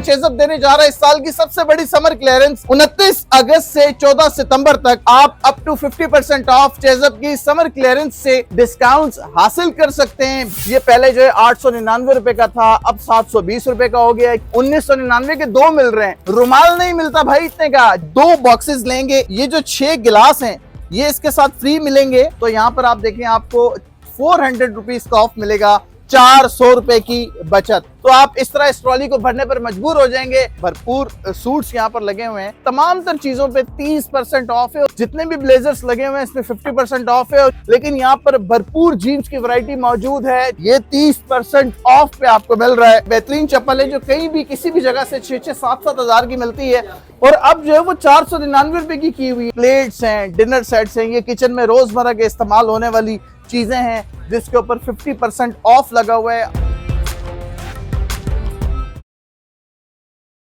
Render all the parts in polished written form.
चेज़अप देने जा रहा है इस साल की सबसे बड़ी समर क्लियरेंस 29 अगस्त से 14 सितंबर तक आप अप टू 50% ऑफ चेज़अप की समर क्लियरेंस से डिस्काउंट्स हासिल कर सकते हैं। ये पहले जो है 899 रुपए का था, अब 720 रुपए का हो गया है। 1999 के दो मिल रहे हैं। रुमाल नहीं मिलता भाई इतने का। 2 बॉक्सेस लेंगे, ये जो 6 गिलास हैं ये इसके साथ फ्री मिलेंगे। तो यहाँ पर आप देखें आपको 400 रुपीज का ऑफ मिलेगा, 400 रुपए की बचत। तो आप इस तरह इस ट्रॉली को भरने पर मजबूर हो जाएंगे। भरपूर सूट्स यहाँ पर लगे हुए हैं, तमाम तर चीजों पे 30% ऑफ है। जितने भी ब्लेजर्स लगे हुए हैं इसमें 50% ऑफ है। लेकिन यहाँ पर भरपूर जीन्स की वैरायटी मौजूद है, ये 30% ऑफ पे आपको मिल रहा है। बेहतरीन चप्पल है जो कहीं भी किसी भी जगह से 6-6, 7-7 हजार की मिलती है और अब जो है वो 499 रुपए की हुई। प्लेट्स हैं, डिनर सेट्स हैं, ये किचन में रोजमर्रा के इस्तेमाल होने वाली चीजें हैं जिसके ऊपर 50% ऑफ लगा हुआ है।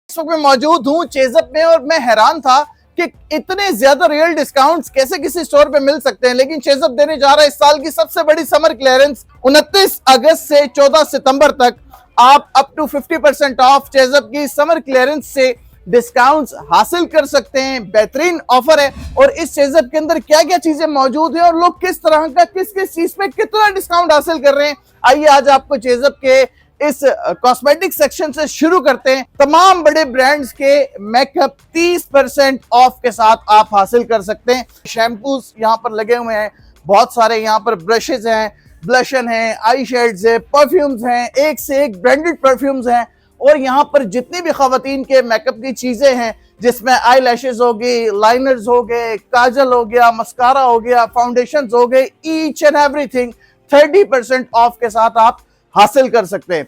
इस वक्त मैं मौजूद हूं चेज़अप में और मैं हैरान था कि इतने ज्यादा रियल डिस्काउंट्स कैसे किसी स्टोर पे मिल सकते हैं। लेकिन चेज़अप देने जा रहा है इस साल की सबसे बड़ी समर क्लियरेंस 29 अगस्त से 14 सितंबर तक आप अप टू 50% ऑफ चेज़अप की समर क्लियरेंस से डिस्काउंट्स हासिल कर सकते हैं। बेहतरीन ऑफर है और इस चेज़अप के अंदर क्या क्या चीजें मौजूद हैं और लोग किस तरह का किस किस चीज पे कितना डिस्काउंट हासिल कर रहे हैं। आइए आज आपको चेज़अप के इस कॉस्मेटिक सेक्शन से शुरू करते हैं। तमाम बड़े ब्रांड्स के मेकअप 30% ऑफ के साथ आप हासिल कर सकते हैं। शैम्पूस यहाँ पर लगे हुए हैं, बहुत सारे यहाँ पर ब्रशेज हैं, ब्लशन है, आई शेड्स है, परफ्यूम्स हैं, एक से एक ब्रांडेड परफ्यूम्स हैं। और यहाँ पर जितनी भी खवातीन के मेकअप की चीजें हैं जिसमें आई लैशेज हो गई, लाइनर्स हो गए, काजल हो गया, मस्कारा हो गया, फाउंडेशन हो गए, ईच एंड एवरीथिंग 30% ऑफ के साथ आप हासिल कर सकते हैं।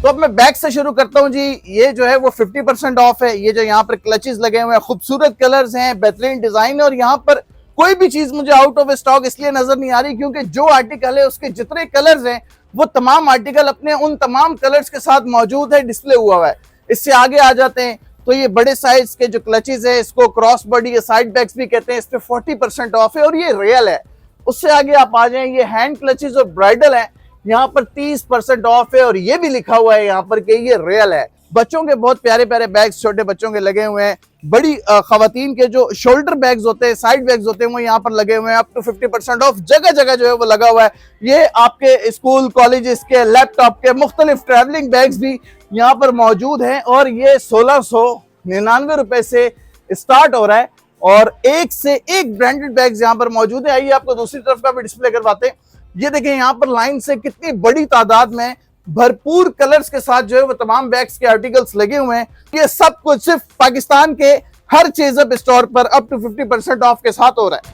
तो अब मैं बैक से शुरू करता हूं जी। ये जो है वो 50% ऑफ है। ये जो यहाँ पर क्लचेस लगे हुए हैं, खूबसूरत कलर्स हैं, बेहतरीन डिजाइन है और यहाँ पर कोई भी चीज मुझे आउट ऑफ स्टॉक इसलिए नजर नहीं आ रही क्योंकि जो आर्टिकल है उसके जितने कलर्स हैं वो तमाम आर्टिकल अपने उन तमाम कलर्स के साथ मौजूद है, डिस्प्ले हुआ हुआ है। इससे आगे आ जाते हैं तो ये बड़े साइज के जो क्लचेस है, इसको क्रॉस बॉडी या साइड बैग्स भी कहते हैं, इस पे 40% ऑफ है और ये रियल है। उससे आगे आप आ जाएं, ये हैंड क्लचेस और ब्राइडल है, यहाँ पर 30% ऑफ है और ये भी लिखा हुआ है यहाँ पर कि ये रियल है। बच्चों के बहुत प्यारे प्यारे बैग्स छोटे बच्चों के लगे हुए हैं। बड़ी खवातीन के जो शोल्डर बैग्स होते हैं, साइड बैग्स होते हैं, वो यहाँ पर लगे हुए हैं। अप टू 50% ऑफ जगह जगह जो है वो लगा हुआ है। ये आपके स्कूल कॉलेजेस के लैपटॉप के मुख्तलिफ ट्रैवलिंग बैग्स भी यहाँ पर मौजूद हैं और ये 1699 रुपए से स्टार्ट हो रहा है और एक से एक ब्रांडेड बैग्स यहाँ पर मौजूद है। आइए आपको दूसरी तरफ का भी डिस्प्ले करवाते हैं। ये देखें यहाँ पर लाइन से कितनी बड़ी तादाद में भरपूर कलर्स के साथ जो है वो तमाम बैग्स के आर्टिकल्स लगे हुए हैं। ये सब कुछ सिर्फ पाकिस्तान के हर चेज़अप स्टोर पर अप टू 50% ऑफ के साथ हो रहा है।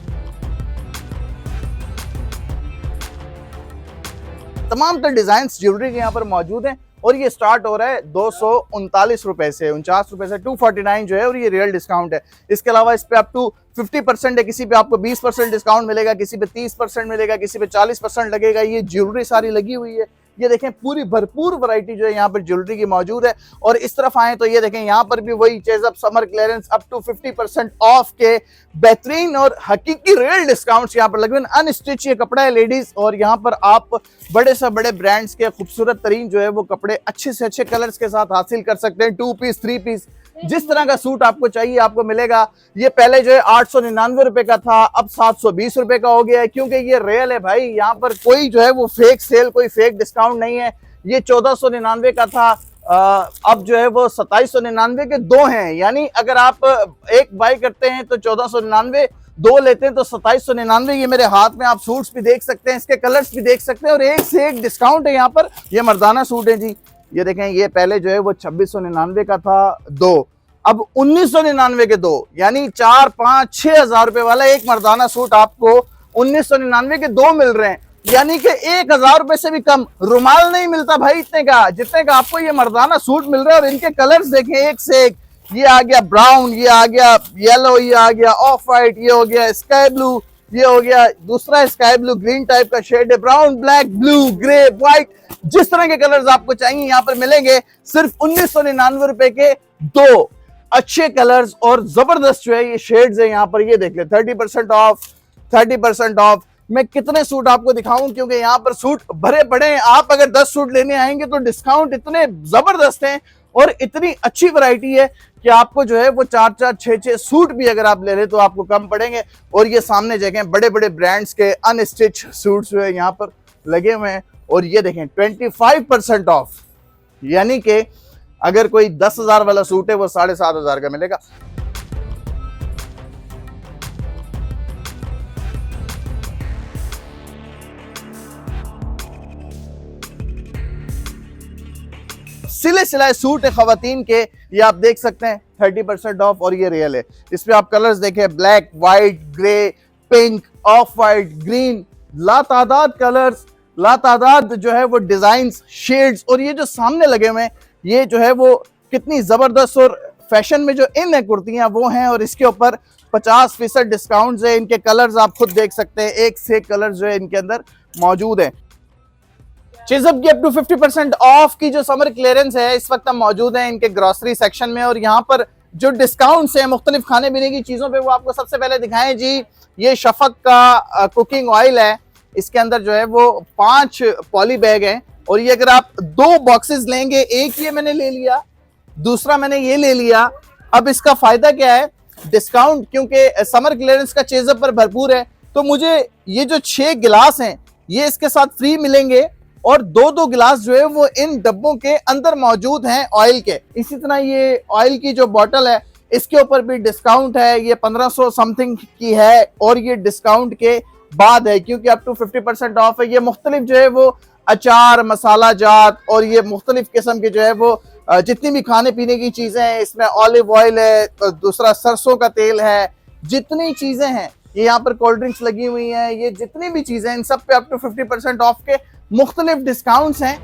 तमाम तर डिजाइन ज्वेलरी के यहाँ पर मौजूद हैं और ये स्टार्ट हो रहा है 239 रुपए से, 49 रुपए से 249 जो है और ये रियल डिस्काउंट है। इसके अलावा इस पे अप टू 50% है, किसी पे आपको 20% डिस्काउंट मिलेगा, किसी पे 30% मिलेगा, किसी पे 40% लगेगा। ये ज्वेलरी सारी लगी हुई है। ये देखें पूरी भरपूर वैरायटी जो है यहाँ पर ज्वेलरी की मौजूद है। और इस तरफ आए तो ये देखें यहाँ पर भी वही chase up summer clearance up to 50% off के बेहतरीन और हकीकी रियल डिस्काउंट्स यहाँ पर लगे हुए। अनस्टिच ये कपड़ा है लेडीज और यहाँ पर आप बड़े से बड़े ब्रांड्स के खूबसूरत तरीन जो है वो कपड़े अच्छे से अच्छे कलर्स के साथ हासिल कर सकते हैं। 2 पीस 3 पीस जिस तरह का सूट आपको चाहिए आपको मिलेगा। ये पहले जो है 899 रुपए का था, अब 720 रुपए का हो गया है क्योंकि ये रियल है भाई। यहाँ पर कोई जो है वो फेक सेल, कोई फेक डिस्काउंट नहीं है। ये 1499 का था, अब जो है वो 2799 के 2 हैं। यानी अगर आप एक बाई करते हैं तो 1499, 2 लेते हैं तो 2799। ये मेरे हाथ में आप सूट्स भी देख सकते हैं, इसके कलर्स भी देख सकते हैं और एक से एक डिस्काउंट है यहाँ पर। ये मर्दाना सूट है जी। ये देखें ये पहले जो है वो 2699 का था 2, अब 1999 के 2, यानी 4, 5, 6 हजार रुपए वाला एक मर्दाना सूट आपको 1999 के 2 मिल रहे हैं। यानी कि 1000 रुपए से भी कम। रुमाल नहीं मिलता भाई इतने का जितने का आपको ये मर्दाना सूट मिल रहा है। और इनके कलर्स देखें एक से एक। ये आ गया ब्राउन, ये आ गया येलो, ये आ गया ऑफ वाइट, ये हो गया स्काई ब्लू, ये हो गया दूसरा स्काई ब्लू ग्रीन टाइप का शेड है, brown, black, blue, grey, white, जिस तरह के कलर्स आपको चाहिए यहाँ पर मिलेंगे। सिर्फ 1999 रुपए के 2 अच्छे कलर्स और जबरदस्त जो है ये शेड्स है यहाँ पर। ये देख ले 30% ऑफ, 30% ऑफ। मैं कितने सूट आपको दिखाऊं, क्योंकि यहाँ पर सूट भरे पड़े हैं। आप अगर 10 सूट लेने आएंगे तो डिस्काउंट इतने जबरदस्त हैं और इतनी अच्छी वैरायटी है कि आपको जो है वो 4-4, 6-6 सूट भी अगर आप ले लें तो आपको कम पड़ेंगे। और ये सामने जगह बड़े बड़े ब्रांड्स के अनस्टिच सूट जो है यहाँ पर लगे हुए हैं। और ये देखें 25% ऑफ, यानी कि अगर कोई 10,000 वाला सूट है वो 7,500 का मिलेगा। सिले सिलाए सूट है खवातीन के, ये आप देख सकते हैं 30% ऑफ। और ये रियल है, इसमें आप कलर्स देखें, black, white, grey, pink, off white, green, लातादाद कलर्स, लातादाद जो है वो डिजाइन्स, शेड्स। और ये जो सामने लगे हुए हैं ये जो है वो कितनी जबरदस्त और फैशन में जो इन है कुर्तियां वो हैं। और इसके ऊपर 50% डिस्काउंट है। इनके कलर्स आप खुद देख सकते हैं, एक से कलर जो है इनके अंदर मौजूद है। चेज़अप की अप टू 50% ऑफ की जो समर क्लियरेंस है इस वक्त हम मौजूद हैं इनके ग्रोसरी सेक्शन में। और यहाँ पर जो डिस्काउंट्स हैं मुख्तलिफ खाने पीने की चीज़ों पे वो आपको सबसे पहले दिखाएं जी। ये शफक का कुकिंग ऑयल है, इसके अंदर जो है वो 5 पॉली बैग हैं। और ये अगर आप 2 बॉक्सेस लेंगे, एक ये मैंने ले लिया, दूसरा मैंने ये ले लिया। अब इसका फायदा क्या है, डिस्काउंट क्योंकि समर क्लियरेंस का चेज़अप पर भरपूर है, तो मुझे ये जो 6 गिलास हैं ये इसके साथ फ्री मिलेंगे। और 2-2 गिलास जो है वो इन डब्बों के अंदर मौजूद हैं ऑयल के। इसी तरह ये ऑयल की जो बोतल है इसके ऊपर भी डिस्काउंट है, ये 1500 समथिंग की है। और ये डिस्काउंट के बाद है क्योंकि अप टू 50% ऑफ है। ये मुख्तलिफ जो है वो अचार, मसाला जात और ये मुख्तलिफ किस्म के जो है वो जितनी भी खाने पीने की चीजें हैं, इसमें ऑलिव ऑयल है, दूसरा सरसों का तेल है, जितनी चीजें हैं ये यहाँ पर कोल्ड ड्रिंक्स लगी हुई हैं, ये जितनी भी चीजें इन सब पे अप टू 50% ऑफ के मुख्तलिफ डिस्काउंट्स हैं।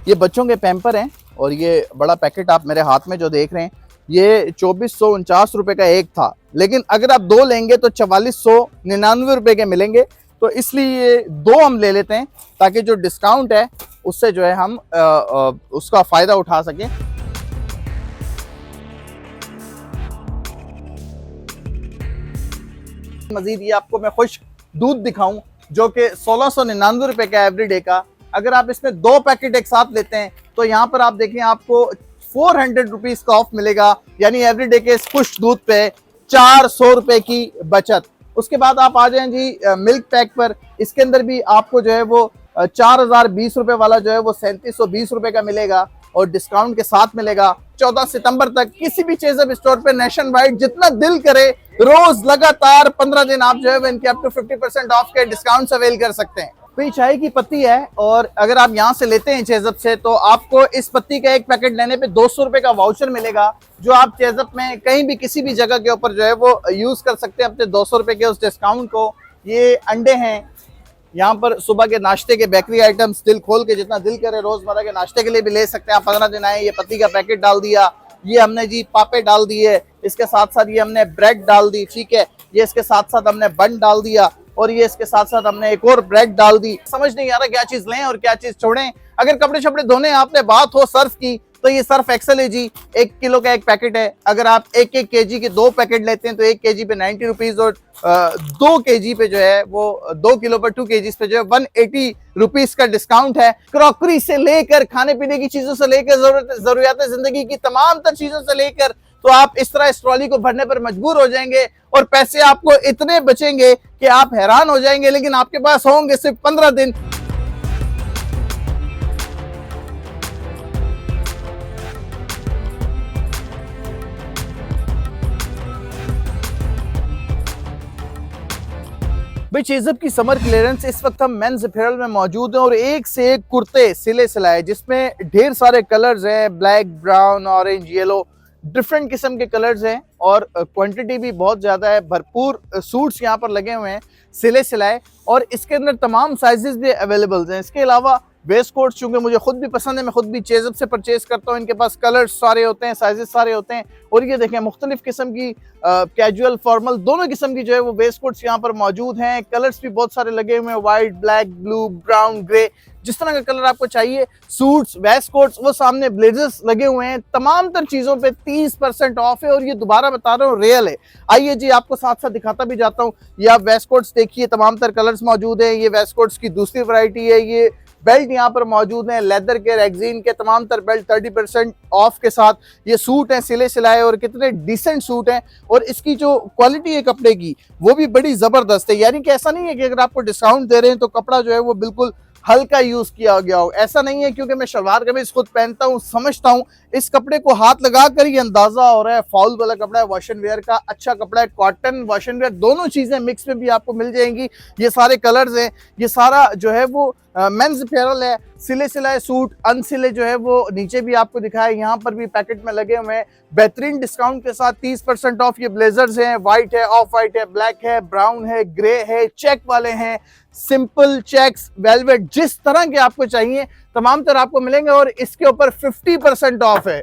ये बच्चों के पैम्पर हैं और ये बड़ा पैकेट आप मेरे हाथ में जो देख रहे हैं ये 2449 रुपए का एक था, लेकिन अगर आप 2 लेंगे तो 4499 रुपए के मिलेंगे। तो इसलिए ये 2 हम ले लेते हैं ताकि जो डिस्काउंट है उससे जो है हम उसका फायदा उठा सकें। मजीद ये आपको मैं खुश दूध दिखाऊं जो कि 1699 रुपए का एवरीडे का। अगर आप इसमें 2 पैकेट एक साथ लेते हैं तो यहाँ पर आप देखें आपको 400 रुपीज का ऑफ मिलेगा, यानी एवरीडे के इस खुश दूध पे 400 रुपए की बचत। उसके बाद आप आ जाएं जी मिल्क पैक पर, इसके अंदर भी आपको जो है वो 4020 रुपए वाला जो है वो 3720 रुपए का मिलेगा और डिस्काउंट के साथ मिलेगा। 14 सितंबर तक किसी भी चेज़अप स्टोर पे नेशन वाइड जितना दिल करे रोज लगातार 15 दिन आप जो है इनके अप टू 50% ऑफ के डिस्काउंट अवेल कर सकते हैं। तो ये चाय की पत्ती है और अगर आप यहाँ से लेते हैं चेज़अप से तो आपको इस पत्ती का एक पैकेट लेने पे 200 रुपए का वाउचर मिलेगा, जो आप चेज़अप में कहीं भी किसी भी जगह के ऊपर जो है वो यूज कर सकते हैं अपने 200 रुपए के उस डिस्काउंट को। ये अंडे हैं, यहाँ पर सुबह के नाश्ते के बेकरी आइटम्स दिल खोल के जितना दिल करे रोजमर्रा के नाश्ते के लिए भी ले सकते हैं आप। 15 दिन आए, ये पत्ती का पैकेट डाल दिया, ये हमने जी पापे डाल दिए, इसके साथ साथ ये हमने ब्रेड डाल दी, ठीक है, ये इसके साथ साथ हमने बन डाल दिया और ये इसके साथ साथ हमने एक और ब्रेड डाल दी। समझ नहीं आ रहा क्या चीज लें और क्या चीज छोड़ें। अगर कपड़े शपड़े धोने आपने बात हो सर्फ की तो ये सर्फ एक्सेल है जी, 1 किलो का एक पैकेट है। अगर आप 1-1 केजी के 2 पैकेट लेते हैं तो 1 केजी पे 90 रुपीज और 2 केजी पे जो है वो 2 किलो पर 2 केजी पे जो है 180 रुपीज का डिस्काउंट है। क्रॉकरी से लेकर खाने पीने की चीजों से लेकर जरूरियात जिंदगी की तमाम तर चीजों से लेकर, तो आप इस तरह इस ट्रॉली को भरने पर मजबूर हो जाएंगे और पैसे आपको इतने बचेंगे कि आप हैरान हो जाएंगे, लेकिन आपके पास होंगे सिर्फ 15 दिन। भाई चेज़अप की समर क्लियरेंस इस वक्त हम मेंस अपैरल में मौजूद हैं और एक से एक कुर्ते सिले सिलाए जिसमें ढेर सारे कलर्स हैं, black, brown, orange, yellow, different किस्म के कलर्स हैं और क्वांटिटी भी बहुत ज़्यादा है। भरपूर सूट्स यहाँ पर लगे हुए हैं सिले सिलाए और इसके अंदर तमाम साइजेस भी अवेलेबल हैं। इसके अलावा वेस्ट कोट्स चूंकि मुझे खुद भी पसंद है, मैं खुद भी चेजअप से परचेज करता हूँ। इनके पास कलर्स सारे होते हैं, साइजेस सारे होते हैं। और ये देखें मुख्तलिफ किस्म की कैजुअल फॉर्मल दोनों किस्म की जो है वो वेस्ट कोट्स यहाँ पर मौजूद हैं। कलर्स भी बहुत सारे लगे हुए हैं, white, black, blue, brown, grey, जिस तरह का कलर आपको चाहिए। सूट्स, वेस्ट कोट्स, वो सामने ब्लेजर्स लगे हुए हैं। तमाम तर चीजों पे 30% ऑफ है और ये दोबारा बता रहा हूँ रियल है। आइए जी आपको साथ साथ दिखाता भी जाता हूँ। ये आप वेस्ट कोट्स देखिए, तमाम तर कलर्स मौजूद है। ये वेस्ट कोट्स की दूसरी वैरायटी है। ये बेल्ट यहाँ पर मौजूद हैं, लेदर के, रेक्सीन के, तमाम तर बेल्ट 30% ऑफ के साथ। ये सूट हैं सिले सिलाए और कितने डिसेंट सूट हैं। और इसकी जो क्वालिटी है कपड़े की वो भी बड़ी जबरदस्त है। यानी कि ऐसा नहीं है कि अगर आपको डिस्काउंट दे रहे हैं तो कपड़ा जो है वो बिल्कुल हल्का यूज किया गया हो, ऐसा नहीं है। क्योंकि मैं शलवार कमीज खुद पहनता हूँ, समझता हूँ। इस कपड़े को हाथ लगा कर ही अंदाजा हो रहा है फाउल वाला कपड़ा है, वॉश एंड वेयर का अच्छा कपड़ा है। कॉटन, वॉश एंड वेयर दोनों चीजें मिक्स में भी आपको मिल जाएंगी। ये सारे कलर्स हैं, ये सारा जो है वो मेंस अपैरल है। सिले सिलाए सूट, अनसिले जो है वो नीचे भी आपको दिखाया, यहाँ पर भी पैकेट में लगे हुए हैं बेहतरीन डिस्काउंट के साथ 30% ऑफ। ये ब्लेजर्स हैं, व्हाइट है, ऑफ व्हाइट है, ब्लैक है, ब्राउन है, ग्रे है, चेक वाले हैं, सिंपल चेक्स, वेलवेट, जिस तरह के आपको चाहिए तमाम तरह आपको मिलेंगे। और इसके ऊपर 50% ऑफ है।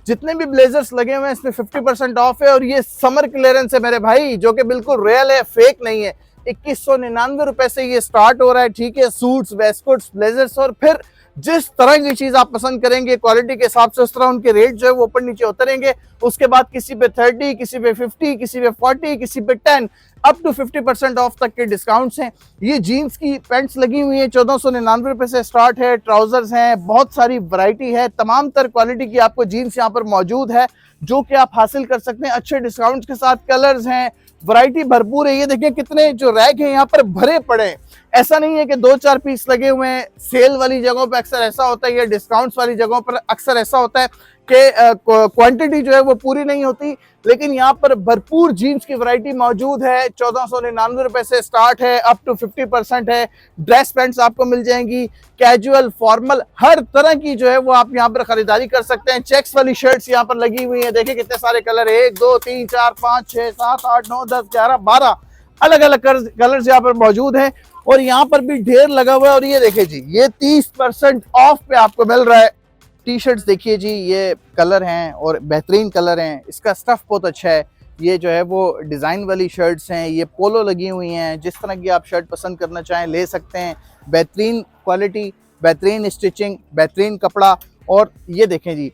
जितने भी ब्लेजर्स लगे हुए हैं इसमें 50% ऑफ है। और ये समर क्लियरेंस है मेरे भाई, जो कि बिल्कुल रियल है, फेक नहीं है। 2199 रुपए से ये स्टार्ट हो रहा है, ठीक है। सूट्स, वेस्टकोट्स, ब्लेजर्स, और फिर जिस तरह की चीज आप पसंद करेंगे क्वालिटी के हिसाब से उस तरह उनके रेट जो है वो ऊपर नीचे होते रहेंगे। उसके बाद किसी पे 30, किसी पे 50, किसी पे 40, किसी पे 10, अप टू 50% ऑफ तक के डिस्काउंट्स हैं। ये जीन्स की पैंट्स लगी हुई है, 1499 रुपए से स्टार्ट है। ट्राउजर्स हैं, बहुत सारी वैरायटी है, तमाम तर क्वालिटी की आपको जीन्स यहाँ पर मौजूद है जो कि आप हासिल कर सकते हैं अच्छे डिस्काउंट्स के साथ। कलर्स हैं, वैरायटी भरपूर है। ये देखिए कितने जो रैक हैं यहाँ पर भरे पड़े हैं। ऐसा नहीं है कि 2-4 पीस लगे हुए हैं। सेल वाली जगहों पर अक्सर ऐसा होता है, या डिस्काउंट्स वाली जगहों पर अक्सर ऐसा होता है कि क्वांटिटी जो है वो पूरी नहीं होती। लेकिन यहाँ पर भरपूर जीन्स की वैरायटी मौजूद है। 1499 रुपए से स्टार्ट है, अप टू 50% है। ड्रेस पैंट्स आपको मिल जाएंगी, कैजुअल, फॉर्मल, हर तरह की जो है वो आप यहाँ पर खरीदारी कर सकते हैं। चेक्स वाली शर्ट्स यहाँ पर लगी हुई है, देखिए कितने सारे कलर है, 1 2 3 4 5 6 7 8 9 10 11 12 अलग अलग कलर्स यहाँ पर मौजूद हैं। और यहाँ पर भी ढेर लगा हुआ है। और ये देखिए जी, ये 30% ऑफ पे आपको मिल रहा है। टी शर्ट्स देखिए जी, ये कलर हैं और बेहतरीन कलर हैं, इसका स्टफ बहुत अच्छा है। ये जो है वो डिज़ाइन वाली शर्ट्स हैं, ये पोलो लगी हुई हैं। जिस तरह की आप शर्ट पसंद करना चाहें ले सकते हैं। बेहतरीन क्वालिटी, बेहतरीन स्टिचिंग, बेहतरीन कपड़ा। और ये देखें जी,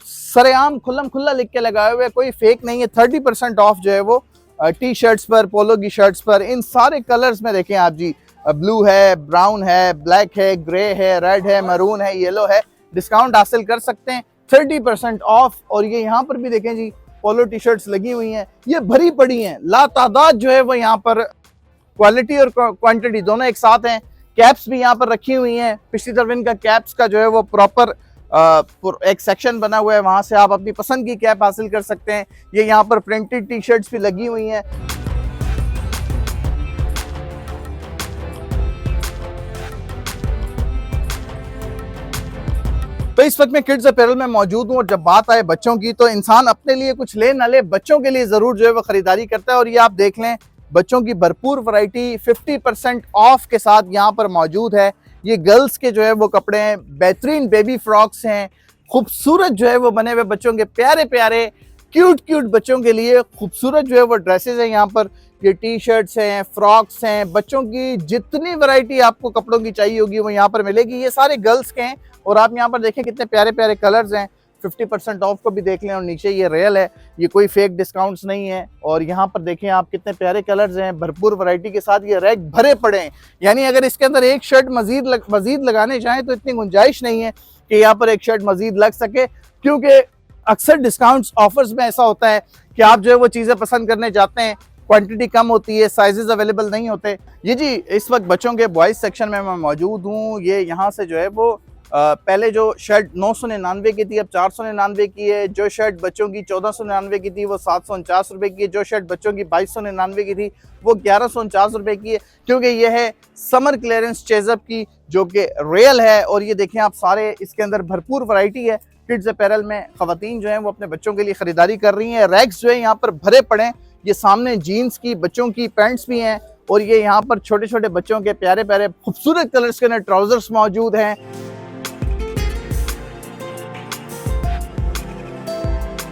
सरेआम खुल्लम खुल्ला लिख के लगाए हुए, कोई फेक नहीं है। 30% ऑफ जो है वो टी शर्ट्स पर, पोलो की शर्ट्स पर, इन सारे कलर्स में देखें आप जी, ब्लू है, ब्राउन है, ब्लैक है, ग्रे है, रेड है, मरून है, येलो है। डिस्काउंट हासिल कर सकते हैं 30% ऑफ। और ये यहाँ पर भी देखें जी, पोलो टी शर्ट्स लगी हुई हैं, ये भरी पड़ी हैं, लातादाद जो है वो यहाँ पर क्वालिटी और क्वांटिटी दोनों एक साथ हैं। कैप्स भी यहाँ पर रखी हुई हैं। पिछली तरफ इनका कैप्स का जो है वो प्रॉपर एक सेक्शन बना हुआ है, वहां से आप अपनी पसंद की कैप हासिल कर सकते हैं। ये यहाँ पर प्रिंटेड टी शर्ट्स भी लगी हुई हैं। तो इस वक्त मैं किड्स अपैरल में मौजूद हूँ। और जब बात आए बच्चों की, तो इंसान अपने लिए कुछ ले ना ले, बच्चों के लिए जरूर जो है वो खरीदारी करता है। और ये आप देख लें, बच्चों की भरपूर वैरायटी 50% ऑफ के साथ यहाँ पर मौजूद है। ये गर्ल्स के जो है वो कपड़े हैं, बेहतरीन बेबी फ्रॉक्स हैं, खूबसूरत जो है वो बने हुए बच्चों के, प्यारे प्यारे क्यूट क्यूट बच्चों के लिए खूबसूरत जो है वो ड्रेसेस हैं। यहाँ पर ये टी शर्ट्स हैं, फ्रॉक्स हैं, बच्चों की जितनी वैरायटी आपको कपड़ों की चाहिए होगी वो यहाँ पर मिलेगी। ये सारे गर्ल्स के हैं। और आप यहाँ पर देखें कितने प्यारे प्यारे कलर्स हैं। 50% ऑफ को भी देख लें। और नीचे ये रियल है, ये कोई फेक डिस्काउंट्स नहीं है। और यहाँ पर देखें आप कितने प्यारे कलर्स हैं, भरपूर वैरायटी के साथ ये रैक भरे पड़े हैं। यानी अगर इसके अंदर एक शर्ट मजीद लगाने चाहें तो इतनी गुंजाइश नहीं है कि यहाँ पर एक शर्ट मजीद लग सके। क्योंकि अक्सर डिस्काउंट्स ऑफर्स में ऐसा होता है कि आप जो है वो चीज़ें पसंद करने जाते हैं, क्वांटिटी कम होती है, साइजेस अवेलेबल नहीं होते। ये जी इस वक्त बच्चों के बॉयज़ सेक्शन में मैं मौजूद हूँ। ये यहाँ से जो है वो पहले जो शर्ट 999 की थी अब 499 की है। जो शर्ट बच्चों की 1499 की थी वो 749 रुपये की है। जो शर्ट बच्चों की 2299 की थी वो 1149 रुपये की है। क्योंकि ये है समर क्लियरेंस चेजअप की, जो कि रियल है। और ये देखें आप, सारे इसके अंदर भरपूर वैरायटी है। किड्स अपैरल में ख़वातीन जो हैं वो अपने बच्चों के लिए ख़रीदारी कर रही हैं। रैक्स जो है यहाँ पर भरे पड़े हैं। ये सामने जीन्स की, बच्चों की पैंट्स भी हैं और ये यहाँ पर छोटे छोटे बच्चों के प्यारे प्यारे खूबसूरत कलर्स के अंदर ट्राउजर्स मौजूद हैं।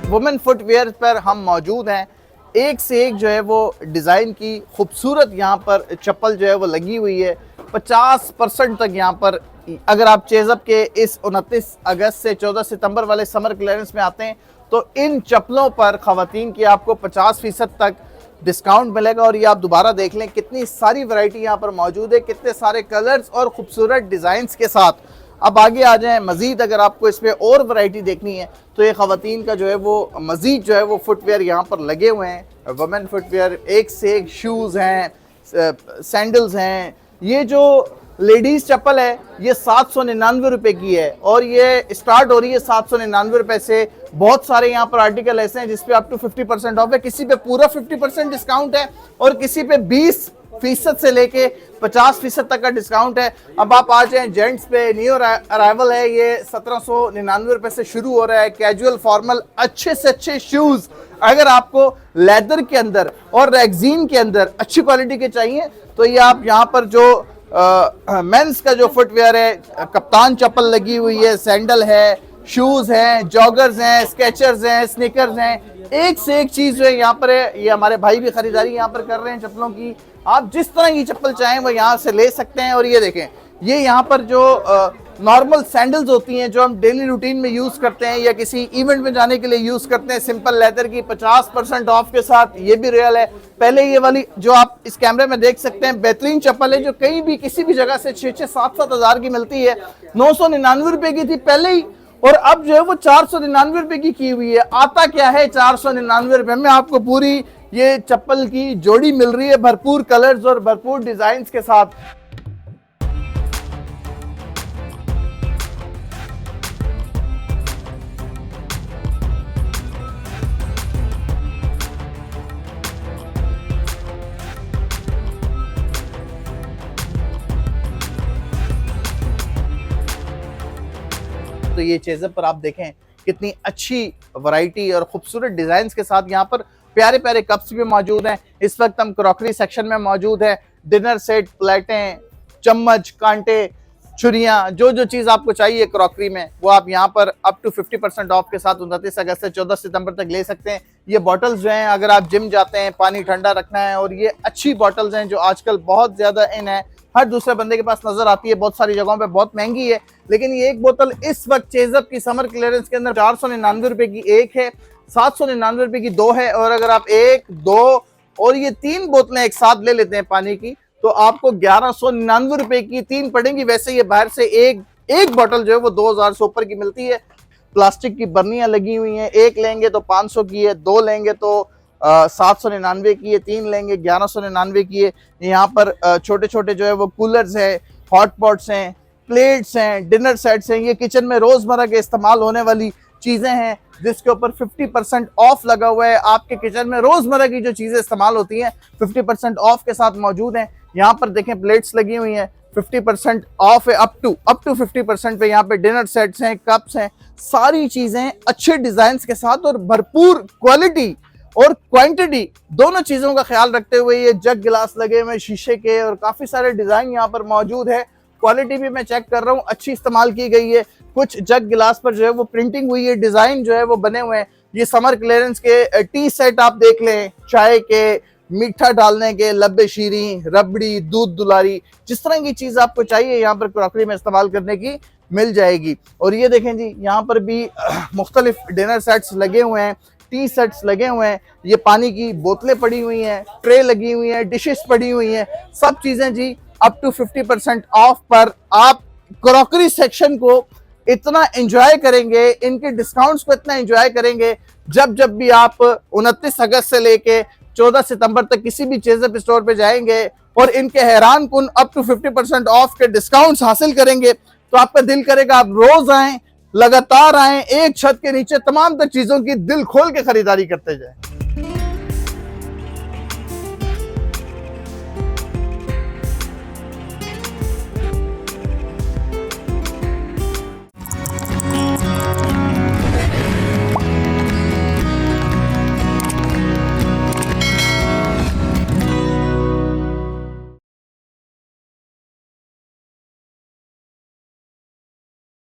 वुमेन फुटवेयर पर हम मौजूद हैं, एक से एक जो है वो डिज़ाइन की खूबसूरत यहाँ पर चप्पल जो है वो लगी हुई है। 50% तक यहाँ पर, अगर आप चेज़अप के इस 29 अगस्त से 14 सितंबर वाले समर क्लियरेंस में आते हैं तो इन चप्पलों पर ख़वातीन की आपको 50% तक डिस्काउंट मिलेगा। और ये आप दोबारा देख लें कितनी सारी वैरायटी यहाँ पर मौजूद है, कितने सारे कलर्स और खूबसूरत डिज़ाइंस के साथ। अब आगे आ जाएं, मज़ीद अगर आपको इसमें और वैरायटी देखनी है तो ये ख़वातीन का जो है वो मज़ीद जो है वो फुटवेयर यहाँ पर लगे हुए हैं। वुमेन फुटवेयर एक से एक शूज़ हैं, सैंडल्स हैं। ये जो लेडीज़ चप्पल है ये 799 रुपये की है और ये स्टार्ट हो रही है 799 रुपये से। बहुत सारे यहाँ पर आर्टिकल ऐसे हैं जिसपे अप टू 50% ऑफ है, किसी पे पूरा 50% डिस्काउंट है और किसी पे 20% से लेके 50% तक का डिस्काउंट है। अब आप आ जाएं जेंट्स पे, न्यू अराइवल है, ये 1799 रुपये से शुरू हो रहा है। कैजुअल फॉर्मल अच्छे से अच्छे शूज़ अगर आपको लेदर के अंदर और रेक्सीन के अंदर अच्छी क्वालिटी के चाहिए तो ये आप यहाँ पर जो मेंस का जो फुटवेयर है, कप्तान चप्पल लगी हुई है, सैंडल है, शूज़ हैं, जॉगर्स हैं, स्केचर्स हैं, स्नीकर्स हैं, एक से एक चीज़ जो है यहाँ पर है। ये हमारे भाई भी खरीदारी यहाँ पर कर रहे हैं चप्पलों की। आप जिस तरह की चप्पल चाहें वो यहाँ से ले सकते हैं। और ये देखें, ये यहाँ पर जो नॉर्मल सैंडल्स होती हैं जो हम डेली रूटीन में यूज़ करते हैं या किसी इवेंट में जाने के लिए यूज़ करते हैं, सिंपल लेदर की 50% ऑफ के साथ, ये भी रियल है। पहले ये वाली जो आप इस कैमरे में देख सकते हैं बेहतरीन चप्पल है जो कहीं भी किसी भी जगह से 6-6, 7-7 हज़ार की मिलती है, 999 रुपये की थी पहले ही, और अब जो है वो 499 रुपये की हुई है। आता क्या है 499 रुपये में आपको पूरी ये चप्पल की जोड़ी मिल रही है, भरपूर कलर्स और भरपूर डिजाइन्स के साथ। तो ये चेज़अप पर आप देखें कितनी अच्छी वैरायटी और खूबसूरत डिजाइन्स के साथ यहाँ पर प्यारे प्यारे कप्स भी मौजूद हैं। इस वक्त हम क्रॉकरी सेक्शन में मौजूद है। डिनर सेट, प्लेटें, चम्मच, कांटे, छुरियाँ, जो जो चीज़ आपको चाहिए क्रॉकरी में वो आप यहाँ पर अप टू 50% ऑफ के साथ 29 अगस्त से 14 सितंबर तक ले सकते हैं। ये बॉटल्स जो हैं, अगर आप जिम जाते हैं, पानी ठंडा रखना है, और ये अच्छी बॉटल्स हैं जो आजकल बहुत ज़्यादा इन है, हर दूसरे बंदे के पास नजर आती है, बहुत सारी जगहों पे बहुत महंगी है, लेकिन ये एक बोतल इस वक्त चेज़अप की समर क्लियरेंस के अंदर 499 रुपये की एक है, 799 रुपये की दो है, और अगर आप 1, 2 और ये 3 बोतलें एक साथ ले लेते हैं पानी की तो आपको 1199 रुपये की 3 पड़ेंगी। वैसे ये बाहर से एक बोतल जो है वो 2000 से ऊपर की मिलती है। प्लास्टिक की बर्नियां लगी हुई हैं, एक लेंगे तो 500 की है, 2 लेंगे तो 799 की है, 3 लेंगे 1199 की है। यहाँ पर छोटे छोटे जो है वो कूलर्स है, हॉट पॉट्स हैं, प्लेट्स हैं, डिनर सेट्स हैं। ये किचन में रोजमर्रा के इस्तेमाल होने वाली चीजें हैं जिसके ऊपर 50% ऑफ लगा हुआ है। आपके किचन में रोजमर्रा की जो चीजें इस्तेमाल होती हैं 50% ऑफ के साथ मौजूद हैं। यहाँ पर देखें प्लेट्स लगी हुई हैं, 50% ऑफ है, अप टू 50% पे। यहाँ पे डिनर सेट्स हैं, कप्स हैं, सारी चीजें अच्छे डिजाइन के साथ और भरपूर क्वालिटी और क्वांटिटी दोनों चीजों का ख्याल रखते हुए ये जग गिलास लगे हुए शीशे के और काफी सारे डिजाइन यहाँ पर मौजूद है। क्वालिटी भी मैं चेक कर रहा हूँ, अच्छी इस्तेमाल की गई है। कुछ जग गिलास पर जो है वो प्रिंटिंग हुई है, डिजाइन जो है वो बने हुए हैं। ये समर क्लियरेंस के टी सेट आप देख लें, चाय के, मीठा डालने के, लब्बे शीरी, रबड़ी, दूध दुलारी, जिस तरह की चीज आपको चाहिए यहाँ पर क्रॉकरी में इस्तेमाल करने की मिल जाएगी। और ये देखें जी, यहाँ पर भी मुख्तलिफ डिनर सेट्स लगे हुए हैं, टी सेट्स लगे हुए हैं, ये पानी की बोतलें पड़ी हुई हैं, ट्रे लगी हुई हैं, डिशेस पड़ी हुई हैं, सब चीजें जी अप टू 50% ऑफ पर। आप क्रॉकरी सेक्शन को इतना एंजॉय करेंगे, इनके डिस्काउंट्स को इतना एंजॉय करेंगे जब भी आप 29 अगस्त से लेके 14 सितंबर तक किसी भी चेज़अप स्टोर पे जाएंगे और इनके हैरान कुन अप टू 50% ऑफ के डिस्काउंट्स हासिल करेंगे तो आपका दिल करेगा आप रोज आएं, लगातार आएं, एक छत के नीचे तमाम तर चीजों की दिल खोल के खरीदारी करते जाएं।